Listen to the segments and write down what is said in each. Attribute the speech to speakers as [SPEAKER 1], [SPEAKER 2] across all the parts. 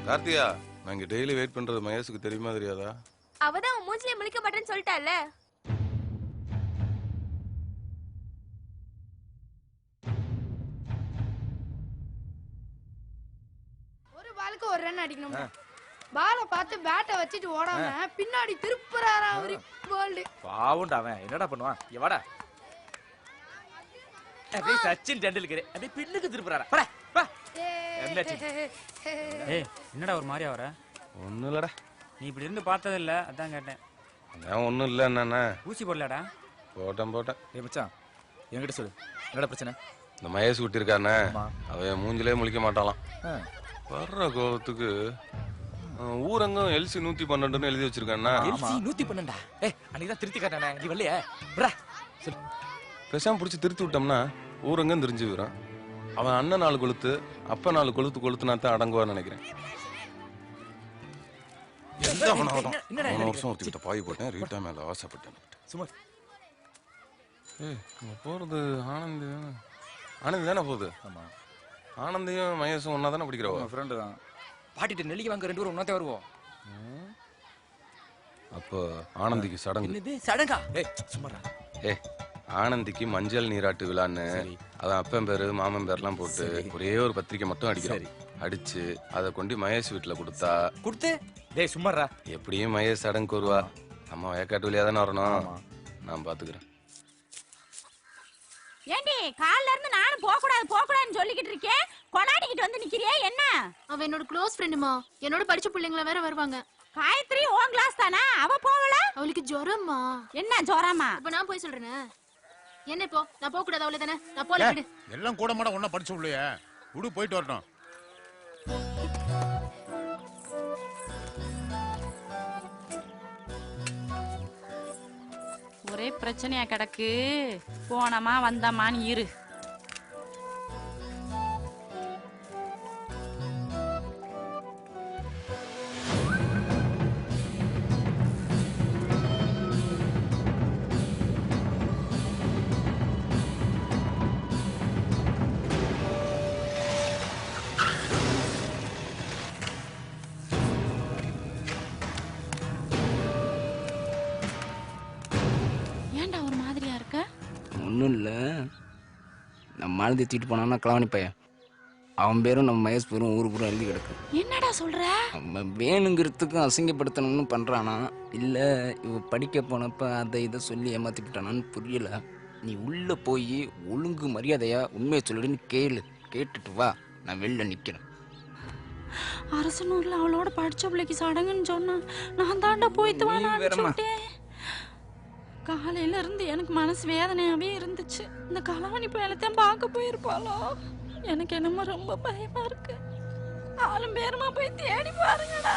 [SPEAKER 1] கார்த்தியா, நான் இங்க daily wait பண்றது மகேஷுக்கு தெரியுமா தெரியாதா?
[SPEAKER 2] அவதான் மூஞ்சிலே முழிக்க மாட்டேன்னு சொல்லிட்டால.
[SPEAKER 3] ஒரு பாலுக்கு ஒரு ரன் அடிக்கணும். பாலை பார்த்து பேட்டை வச்சிட்டு ஓடாம பின்னாடி திருப்புறாரா அவரு. பால்
[SPEAKER 4] பாவுண்டா அவன் என்னடா பண்ணுவான்? இங்க வாடா. அப்படியே சச்சின் டெண்டுல்கர் அப்படியே பின்னுக்கு திருப்புறாரா. வாடா வா.
[SPEAKER 5] ஏய் என்னடா ஒரு மாதிரியா வர?
[SPEAKER 1] ஒண்ணும் இல்லடா.
[SPEAKER 5] நீ இப்படி இருந்து பார்த்தது இல்ல, அதான் கேட்டேன்.
[SPEAKER 1] நான் ஒண்ணும் இல்ல. என்னண்ணா
[SPEAKER 5] ஊசி போடலடா?
[SPEAKER 1] போட்டேன்.
[SPEAKER 4] ஏய் மச்சான், என்கிட்ட சொல்லு, என்னடா பிரச்சனை?
[SPEAKER 1] இந்த மகேஷ் குட்டி இருக்கானே, அவன் மூஞ்சிலே முழிக்க மாட்டாளாம். வர்ற கோபத்துக்கு ஊரங்கம் எல்சி 112 எழுதி வச்சிருக்கானா.
[SPEAKER 4] எல்சி 112? ஏய் அன்னைக்கு தான் திருத்தி காட்டானே, நீ வரலையா? வரா சொல்லு.
[SPEAKER 1] பேசாம பிடிச்சி திருத்தி விட்டோம்னா ஊரங்கம் தெரிஞ்சு விடுறான். அவன் அண்ணன் 4 கொளுத்து, அப்ப 4 கொளுத்துனா தான் அடங்குவான்னு நினைக்கிறேன். வருஷம் ஒருத்திக்கிட்ட பாய் போட்டேன், ரீட்டா மேல ஆசைப்பட்டேன்.
[SPEAKER 4] சும்மா
[SPEAKER 1] போறது ஆனந்தி தானே போகுது.
[SPEAKER 4] ஆமா,
[SPEAKER 1] ஆனந்தியும் மகேஷும் ஒன்னா தானே பிடிக்கிறவங்க.
[SPEAKER 4] ஃப்ரெண்டு தான். பாட்டிட்டு நெல்லிக்கு வாங்க 2 பேரும் ஒன்னாத்தே வருவோம்.
[SPEAKER 1] அப்போ ஆனந்திக்கு சடங்கு.
[SPEAKER 4] என்னது சடங்கா? ஏய் சும்மாடா.
[SPEAKER 1] ஆனந்திக்கு மஞ்சள் நீராட்டு விழான்னு அவன் அப்பன் பேரு மாமன் பேர்லாம் போட்டு ஒரே ஒரு பத்திரிக்கை மட்டும் அடிக்கிறான். அடிச்சு அதை கொண்டு மகேஷ் வீட்டுல கொடுத்து
[SPEAKER 4] டேய் சும்மாடா.
[SPEAKER 1] எப்படியும் மகேஷ் சடங்கு வருவா. அம்மா வயக்காட்டு வழியா தானே வரணும். நான் பாத்துக்கிறேன்.
[SPEAKER 6] ஏண்டி கால்ல இருந்து நானும் போக கூடாதுன்னு சொல்லிக்கிட்டு இருக்கேன், கொலாடிக்கிட்டு வந்து நிக்கிறியே என்ன?
[SPEAKER 2] அவ என்னோட க்ளோஸ் ஃப்ரெண்டுமா, என்னோட படிச்ச பிள்ளைங்கள வேற வருவாங்க.
[SPEAKER 6] காயத்ரி உன் கிளாஸ் தானா? அவ போகல?
[SPEAKER 2] அவளுக்கு ஜுரம்மா.
[SPEAKER 6] என்ன ஜுரமா?
[SPEAKER 2] இப்ப நான் போய் சொல்றேனே. என்ன இப்போ நான் போக கூடாது அவ்வளவு தானே? நான் போல விடு.
[SPEAKER 7] எல்லாம் கூட மாட ஒண்ணா படிச்சு உள்ளே விடு, போயிட்டு வரணும்.
[SPEAKER 6] ஒரே பிரச்சனையா கிடக்கு, போனமா வந்தமான்னு இரு.
[SPEAKER 8] ஒன்றும் இல்லை, நம்ம மாலதி தூக்கிட்டு போனான்னா கலாவணி பையன், அவன் பேரும் நம்ம மகேஷ் பேரும் ஊர் பூரா எழுதி கிடக்கு.
[SPEAKER 6] என்னடா சொல்ற?
[SPEAKER 8] அவன் வேணுங்கிறதுக்கும் அசிங்கப்படுத்தணும்னு பண்ணுறானா, இல்லை இவ படிக்க போனப்ப அதை இதை சொல்லி ஏமாத்திட்டானான்னு புரியல. நீ உள்ளே போய் ஒழுங்கு மரியாதையா உண்மையை சொல்லிடுன்னு கேட்டுட்டு வா, நான் வெளில நிற்கிறேன்.
[SPEAKER 6] அரசனூர்ல அவளோட படிச்ச பிள்ளைக்கு சடங்குன்னு சொன்னா நான் தாண்டா போய்த்து வேணாம். காலையில இருந்து எனக்கு மனசு வேதனையாவே இருந்துச்சு. இந்த கலாவணி பயலத்தையும் பார்க்க போயிருப்பாளோ? எனக்கு என்னமோ ரொம்ப பயமா இருக்கு. ஆளும் பேருமா போய் தேடி பாருங்கடா.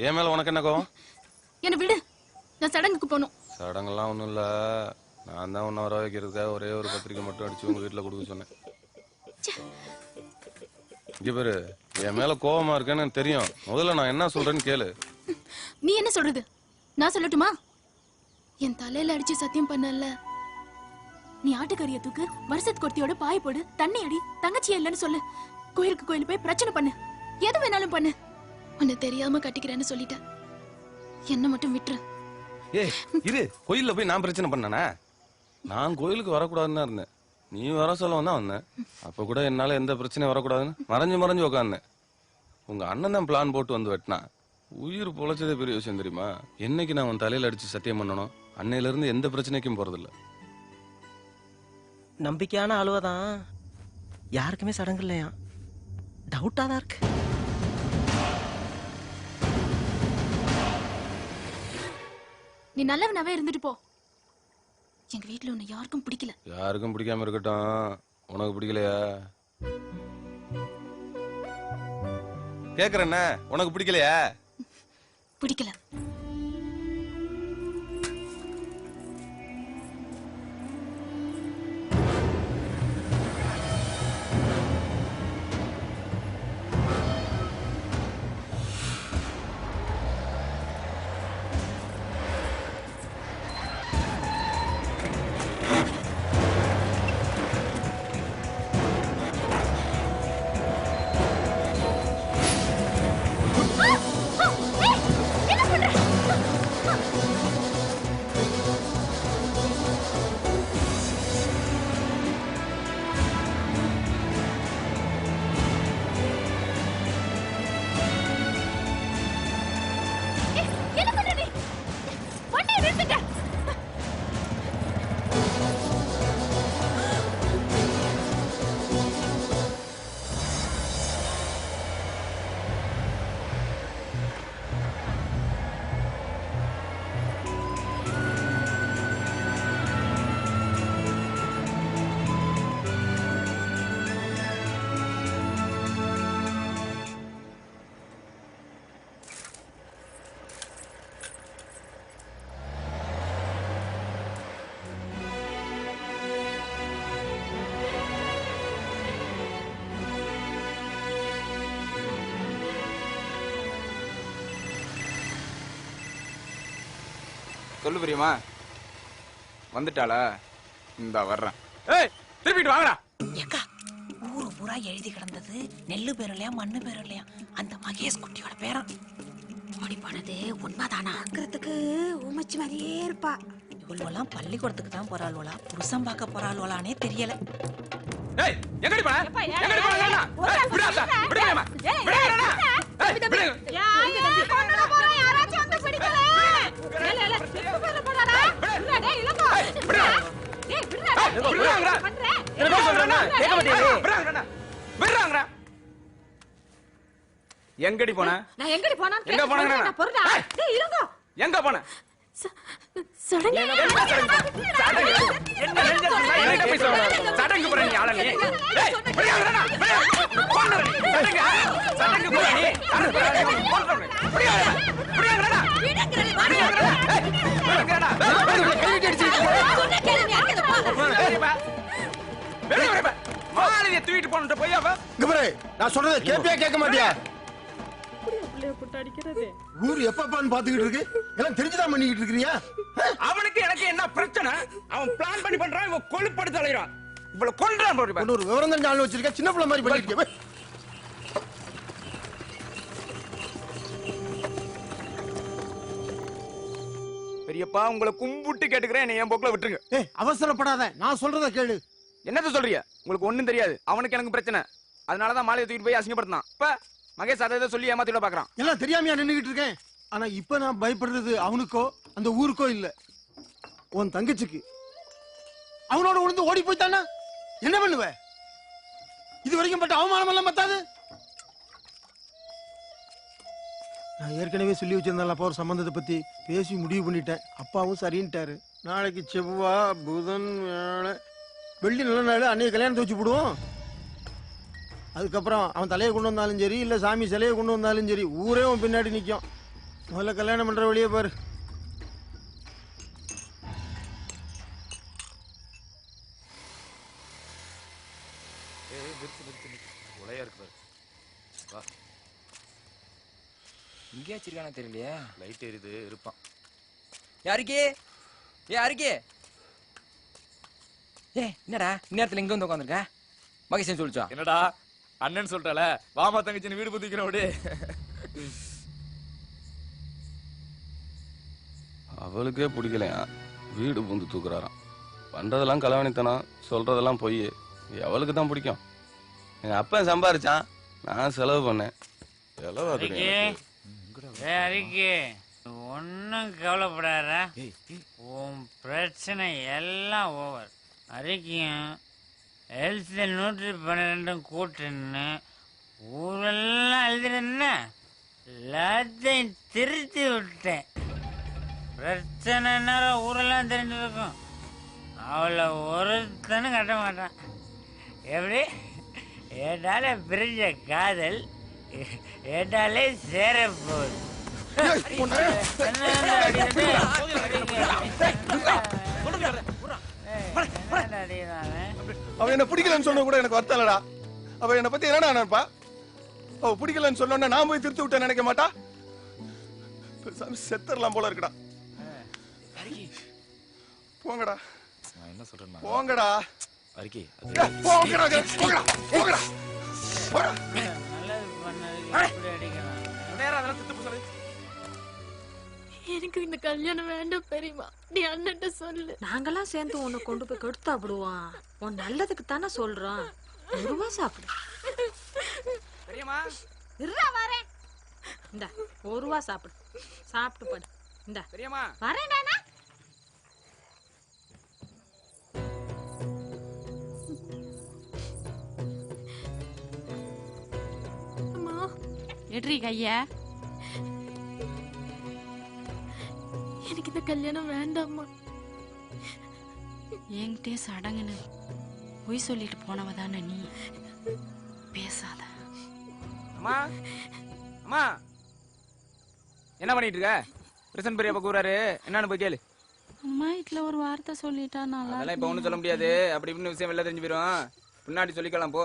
[SPEAKER 1] என் மேல உனக்கு என்ன கோவம்?
[SPEAKER 2] என்ன விடு, நான் சடங்குக்கு போகணும்.
[SPEAKER 1] சடங்கெல்லாம் ஒண்ணும் இல்ல, நான் தான் உன்னை வர வைக்கிறதுக்காக ஒரே ஒரு பத்திரிக்கை மட்டும் அடிச்சு உங்க வீட்டுல கொடுக்க சொன்னேன். இங்க பேரு என் மேல கோவமா இருக்கேன்னு தெரியும். முதல்ல நான் என்ன சொல்றேன்னு கேளு.
[SPEAKER 2] நீ என்ன சொல்றது? நான் சொல்லட்டுமா? என் தலையில அடிச்சு சத்தியம் பண்ணல, நீ ஆட்டுக்கறிய தூக்கு, வருஷத்துக்கு ஒருத்தியோட பாய் போடு, தண்ணி அடி, தங்கச்சியா இல்லன்னு சொல்லு, கோயிலுக்கு கோயில் போய் பிரச்சனை பண்ணு, எது வேணாலும் பண்ணு, உன்னை தெரியாம கட்டிக்கிறேன்னு சொல்லிட்டேன். என்ன மட்டும் விட்டுரு.
[SPEAKER 1] இரு, கோயில்ல போய் நான் பிரச்சனை பண்ணனா? நான் கோயிலுக்கு வரக்கூடாதுன்னு தான் இருந்தேன். நீ வர சொல்ல தான் வந்தேன். அப்ப கூட என்னால எந்த பிரச்சனையும் வரக்கூடாதுன்னு மறைஞ்சு உட்காந்தேன். உங்க அண்ணன் தான் பிளான் போட்டு வந்து வெட்டினா. உயிர் பொழைச்சதே பெரிய விஷயம் தெரியுமா? என்னைக்கு நான் உன் தலையில அடிச்சு சத்தியம் பண்ணணும், அன்னையில இருந்து எந்த பிரச்சனைக்கும் போறதில்ல.
[SPEAKER 9] நம்பிக்கையான அழுவதான், யாருக்குமே சடங்கு இல்லையா? டவுட்டா தான் இருக்கு.
[SPEAKER 2] நீ நல்லவனாவே இருந்துட்டு போ. எங்க வீட்டுல உன்னை யாருக்கும் பிடிக்கல.
[SPEAKER 1] யாருக்கும் பிடிக்காம இருக்கட்டும், உனக்கு பிடிக்கலையா? கேக்குறேன்ன, உனக்கு பிடிக்கலையா?
[SPEAKER 2] பிடிக்கல.
[SPEAKER 8] சொல்லு பிரியமா. வந்துட்டாளா? இந்தா வர்றேன். ஏய் திருப்பிட்டு வாங்கடா.
[SPEAKER 10] ஏக்கா ஊரு பூரா எழுதி கிடந்தது நெல்லு பேர் இல்லையா மண்ணு பேர் இல்லையா அந்த மகேஷ் குட்டியோட பேரன் ஓடி போனது உண்மைதானா பாக்குறதுக்கு ஊமச்சி மாதிரியே இருப்பா. இவள்வெல்லாம் பள்ளிக்கூடத்துக்கு தான் போறாள்வளா புருஷன் பார்க்க போறாள்வலானே தெரியல.
[SPEAKER 8] ஏய் எங்கடி போற? எங்கடி போறடா? ஏய் விடாதா. விடுங்கம்மா. விடுங்கடா. ஏய் விடுங்க.
[SPEAKER 6] கொண்டட போறேன் யாராச்சும் வந்து பிடிக்கல. இல்ல திருப்பி போடா. இல்ல டேய் இளங்கோ.
[SPEAKER 8] விடுடா.
[SPEAKER 6] டேய் விடுடா.
[SPEAKER 8] விடுங்கடா.
[SPEAKER 6] பண்றேன்.
[SPEAKER 8] என்ன சொல்றேன்னா கேட்க மாட்டீங்க. விடுங்கடா. விடுங்கடா. எங்கடி போன?
[SPEAKER 6] நான் எங்கடி போனான்னு
[SPEAKER 8] எங்க போனங்கடா?
[SPEAKER 6] நான் பொறுடா. டேய் இளங்கோ.
[SPEAKER 8] எங்க போன?
[SPEAKER 2] சடங்கு
[SPEAKER 8] சடங்கு போற நீ ஆள நீ. டேய் விடுங்கடா. சடங்கு சடங்கு போற நீ. விடுங்கடா. மாலையை தூக்கிட்டு போன போய் அவ
[SPEAKER 11] நான் சொல்றத கேப்பியா கேட்க மாட்டியா?
[SPEAKER 6] அடிக்கிறது
[SPEAKER 11] ஊர் எப்பப்பான்னு பாத்துக்கிட்டு இருக்கு. எல்லாம் தெரிஞ்சுதான் பண்ணிக்கிட்டு இருக்கிறியா?
[SPEAKER 8] அவனுக்கு எனக்கு என்ன பிரச்சனை? அவன் பிளான் பண்ணி பண்றான், இவன் கொழுப்படுத்து அலைறான். இவ்வளவு கொல்றான் பாரு.
[SPEAKER 11] ஒரு விவரம் தெரிஞ்ச ஆளு வச்சிருக்க, சின்ன பிள்ளை மாதிரி பண்ணிட்டு.
[SPEAKER 8] பெரியப்பா உங்களை கும்பிட்டு கேட்டுக்கிறேன், என்னை என் போக்குல விட்டுருங்க.
[SPEAKER 11] ஏய் அவசரப்படாத, நான் சொல்றத கேளு.
[SPEAKER 8] என்னத்த சொல்றீங்க? உங்களுக்கு ஒண்ணும் தெரியாது. அவனுக்கு எனக்கு பிரச்சனை, அதனாலதான் மாலையை தூக்கிட்டு போய் அசிங்கப்படுத்தினான். இப்ப மகேஷ் அதை சொல்லி ஏமாத்திட பாக்குறான்.
[SPEAKER 11] எல்லாம் தெரியாமையா நின்னுகிட்டு இருக்கேன். ஆனா இப்ப நான் பயப்படுறது அவனுக்கோ அந்த ஊருக்கோ இல்ல, உன் தங்கச்சிக்கு. அவனோட உழுந்து ஓடி போய்த்தானா என்ன பண்ணுவ? இது வரைக்கும் பட்ட அவமானம் எல்லாம் பத்தாது. நான் ஏற்கனவே சொல்லி வச்சிருந்தேன் அப்பா ஒரு சம்பந்தத்தை பத்தி பேசி முடிவு பண்ணிட்டேன். அப்பாவும் சரின்ட்டாரு. நாளைக்கு செவ்வாய் புதன் வியாழன் வெள்ளி நல்ல நாள், அன்னைக்கு கல்யாணத்தை வச்சு போடுவோம். அதுக்கப்புறம் அவன் தலையை கொண்டு வந்தாலும் சரி, இல்ல சாமி சிலையை கொண்டு வந்தாலும் சரி, ஊரே அவன் பின்னாடி நிற்கும். முதல்ல கல்யாணம் பண்ற வழியே பாரு.
[SPEAKER 8] இங்கே வச்சிருக்கானே தெரியலையே. லைட் எரியுது, இருப்பான்.
[SPEAKER 4] யாருக்கே யாருக்கே என்னடா இந்நேரத்துல எங்க வந்து உட்காந்துருக்க? மகேஷன் சொல்லிச்சா?
[SPEAKER 12] என்னடா அண்ணன் சொல்லிட்டால, வாமா தங்கச்சி வீடு புத்திக்கிறோம். அப்படி
[SPEAKER 1] அவளுக்கே பிடிக்கலையா, வீடு பூந்து தூக்குறாராம். பண்றதெல்லாம் கலவணித்தனம், சொல்றதெல்லாம் பொய். எவளுக்கு தான் பிடிக்கும்? எங்க அப்பன் சம்பாரிச்சான், நான் செலவு பண்ணேன்.
[SPEAKER 5] ஒன்னும் கவலைப்படாத, உன் பிரச்சனை எல்லாம் ஓவர். அறிக்கையும் ஹெல்த் 112 கூட்டுன்னு ஊரெல்லாம் எழுதுறேன்னா எல்லாத்தையும் திருத்தி விட்டேன். பிரச்சனை நேரம் ஊரெல்லாம் தெரிஞ்சிருக்கும், அவளை ஒருத்தனும் கட்ட மாட்டான். எப்படி ஏடால பிரிஞ்ச காதல் ஏடாலே சேர போகுது.
[SPEAKER 11] அவ என்ன பிடிக்கலன்னு சொன்ன கூட எனக்கு வருத்தலடா. அவ என்ன பத்தி என்னடா நினைப்பா? அவ பிடிக்கலன்னு சொன்ன நான் போய் திருத்தி விட்ட நினைக்க மாட்டா. செத்தரலாம் போல இருக்குடா. போங்கடா.
[SPEAKER 12] நான் என்ன சொல்றேன்?
[SPEAKER 11] போங்கடா.
[SPEAKER 12] அறிக்கை
[SPEAKER 11] போங்கடா. போங்கடா. போங்கடா.
[SPEAKER 2] எனக்கு இந்த கல்யாணம் வேண்டாம் பெரியமா, நீ அண்ணன்ட்ட சொல்லு.
[SPEAKER 6] நாங்கெல்லாம் சேர்ந்து உன்னை கொண்டு போய் கெடுத்தா விடுவோம். உன் நல்லதுக்கு தானே சொல்றோம். ஒருவா சாப்பிடு.
[SPEAKER 8] பெரியம்மா
[SPEAKER 6] இருடா வரேன். இந்த ஒருவா சாப்பிடு, சாப்பிட்டு படு. இந்த
[SPEAKER 8] பெரியம்மா
[SPEAKER 6] வரேன்டா.
[SPEAKER 2] அம்மா
[SPEAKER 6] எட்ரி கையா,
[SPEAKER 2] எனக்கு இந்த கல்யாணம் வேண்டாம்மா.
[SPEAKER 6] என்கிட்டே சடங்குன்னு பொய் சொல்லிட்டு போனவ தானே நீ. பேசாத.
[SPEAKER 8] அம்மா அம்மா என்ன பண்ணிட்டு இருக்க? பிரசன் பெரியப்பா கூறாரு, என்னன்னு போய் கேளு.
[SPEAKER 6] அம்மா வீட்டுல ஒரு வார்த்தை சொல்லிட்டா நல்லா.
[SPEAKER 8] அதெல்லாம் இப்ப ஒண்ணும் சொல்ல முடியாது. அப்படி இப்படின்னு விஷயம் வெளில தெரிஞ்சு போயிடும். பின்னாடி சொல்லிக்கலாம் போ.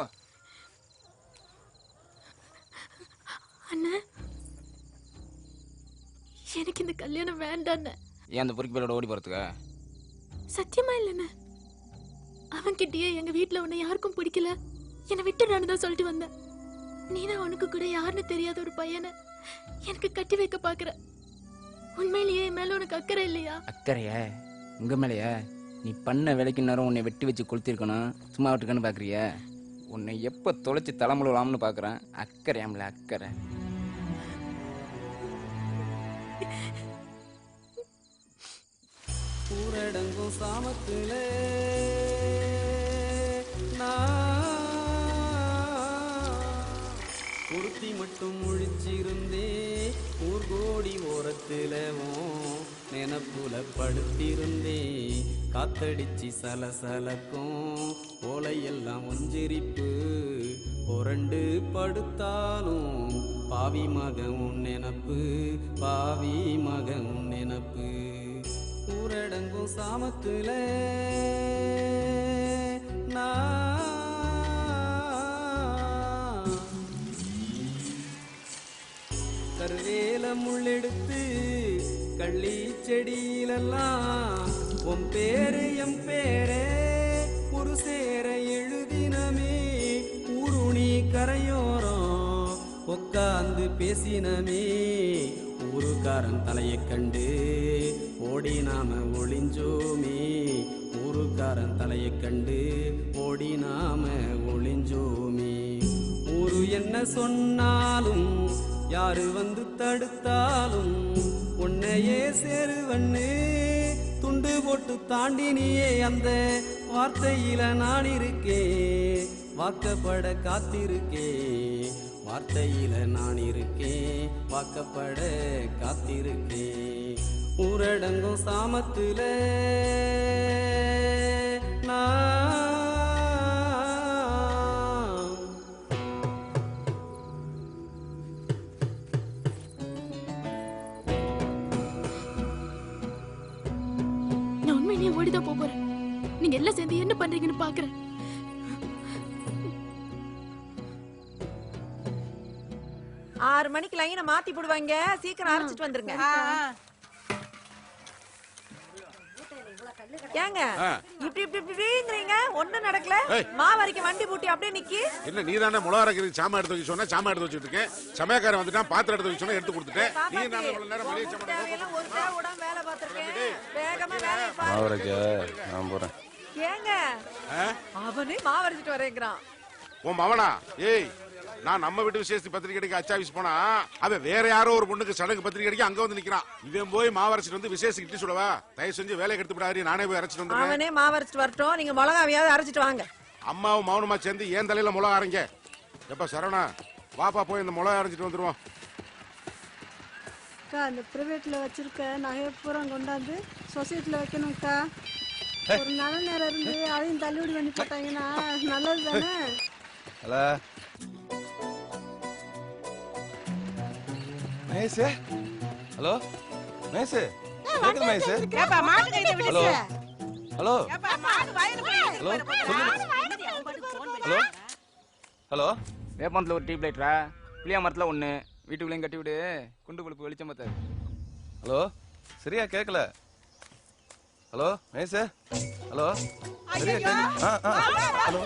[SPEAKER 2] அண்ணா எனக்கு இந்த கல்யாணம் வேண்டான்னு.
[SPEAKER 8] ஏன் அந்த பொறுக்கி பேரோட ஓடி போறதுக்கா?
[SPEAKER 2] சத்தியமா இல்லைண்ணே. அவன்கிட்டயே எங்க வீட்டுல உன்னை யாருக்கும் பிடிக்கல, என்னை விட்டுறான்னு தான் சொல்லிட்டு வந்தேன். நீதான் உனக்கு கூட யாருன்னு தெரியாத ஒரு பையனை எனக்கு கட்டி வைக்க பாக்குற. உண்மையிலேயே என் மேல உனக்கு அக்கறை இல்லையா?
[SPEAKER 8] அக்கறையா? உங்க மேலையா? நீ பண்ண வேலைக்கு நேரம் உன்னை வெட்டி வச்சு கொளுத்திருக்கணும், சும்மா விட்டுக்கன்னு பாக்குறிய? உன்னை எப்ப தொலைச்சி தலைமுழுலாம்னு பாக்குறேன். அக்கறையாமல அக்கறை.
[SPEAKER 13] ஊரடங்கும் சாமத்துல ஒருத்தி மட்டும் முழிச்சிருந்தே ஊர்கோடி ஓரத்துல நினப்புல படுத்திருந்தே காத்தடிச்சு சலசலக்கும் ஓலையெல்லாம் ஒஞ்சிரிப்பு புரண்டு படுத்தாலும் பாவி மகன் நினப்பு, பாவி மகன் நினப்பு. ஊரடங்கும் சாமத்துல கருவேல முள்ளெடுத்து கள்ளி செடியிலெல்லாம் உன் பேரு எம் பேரே ஒரு சேர எழுதினமே. ஊருணி கரையோரம் உட்காந்து பேசினமே. ஊருக்காரன் தலையை கண்டு ஓடி நாம ஒளிஞ்சோமே. ஊருக்காரன் தலையை கண்டு ஓடி நாம ஒளிஞ்சோமே. ஊரு என்ன சொன்னாலும் யாரு வந்து தடுத்தாலும் உன்னையே சேருவன்னு துண்டு போட்டு தாண்டினியே. அந்த வார்த்தையில நான் இருக்கேன், வாக்கப்பட காத்திருக்கேன். வார்த்தையில நான் இருக்கேன், வாக்கப்பட காத்திருக்கேன். ஊரடங்கும் சாமத்துல
[SPEAKER 2] நான் உண்மையிலேயே ஓடிதான் போறேன். நீங்க எல்லாம் சேர்ந்து என்ன பண்றீங்கன்னு பாக்குறேன்.
[SPEAKER 14] 6 மணிக்கு லைனை மாத்தி போடுவாங்க, சீக்கிரம் அரைச்சிட்டு வந்துருங்க. ஏங்க இப்படி இப்படி இப்படிங்கறீங்க, ஒண்ணும் நடக்கல. மாவரைக்கு வண்டி பூட்டி அப்படியே நிக்கி.
[SPEAKER 7] இல்ல நீ தானே முளை அரைக்கிறதுக்கு சாமா எடுத்து வச்சு சொன்னா சாமா எடுத்து வச்சுட்டு இருக்கேன். சமயக்காரன் வந்துட்டான், பாத்திரம் எடுத்து வச்சு சொன்னா எடுத்து கொடுத்துட்டேன். நீ நான் இவ்வளவு நேரம் மளிகை சாமான்
[SPEAKER 14] ஒரு தேவட வேலை பார்த்திருக்கேன். வேகமா வேலைய பாரு.
[SPEAKER 1] மாவரைக்க நான் போறேன்.
[SPEAKER 14] ஏங்க அவனே மாவரைச்சிட்டு வரேங்கறான்.
[SPEAKER 7] உன் மவனா? ஏய், நான் நம்ம வீட்டு விசேஷத்துக்கு பத்திரிக்கை அடிக்க அச்சாவிஸ் போனா அவன் வேற யாரோ ஒரு பொண்ணுக்கு சடங்கு பத்திரிக்கை அடிக்க அங்க வந்து நிக்கிறான். இவன் போய் மாவரைச்சிட்டு வந்து விசேஷத்துக்கு இட்டு சொல்லவா? தயவு செஞ்சு வேலையை எடுத்து விடாது, நானே போய் அரைச்சிட்டு வந்துடுறேன்.
[SPEAKER 14] அவனே மாவரைச்சிட்டு வரட்டும், நீங்க மிளகாவையாவது அரைச்சிட்டு வாங்க.
[SPEAKER 7] அம்மாவும் மௌனமா சேர்ந்து ஏன் தலையில மிளகா அரைங்க. எப்ப சரவணா வாப்பா போய் இந்த மிளகா அரைச்சிட்டு வந்துருவோம்.
[SPEAKER 15] அக்கா, இந்த பிரைவேட்ல வச்சிருக்க நகையை பூரா கொண்டாந்து சொசைட்டில வைக்கணும்க்கா. ஒரு நல்ல நேரம் இருந்து அதையும் தள்ளுபடி பண்ணி போட்டாங்கன்னா நல்லது தானே.
[SPEAKER 1] ஹலோ மகேஷ். ஹலோ மகேஷ், கேக்குது மகேஷ்?
[SPEAKER 14] ஏப்பா மாட்டு கையில விடுங்க.
[SPEAKER 1] ஹலோ
[SPEAKER 14] ஏப்பா மாடு வயல போய்.
[SPEAKER 1] Hello hello hello.
[SPEAKER 8] வேப்பந்தல ஒரு டியூப் லைட்டரா, புளியா மரத்துல ஒண்ணு, வீட்டுக்குள்ளேயும் கட்டி விடு, குண்டு குழுப்பு வெளிச்சம் பத்தாது.
[SPEAKER 1] ஹலோ சரியா கேட்கல. ஹலோ மகேஷ். ஹலோ சரியா கேட்கல. Hello hello.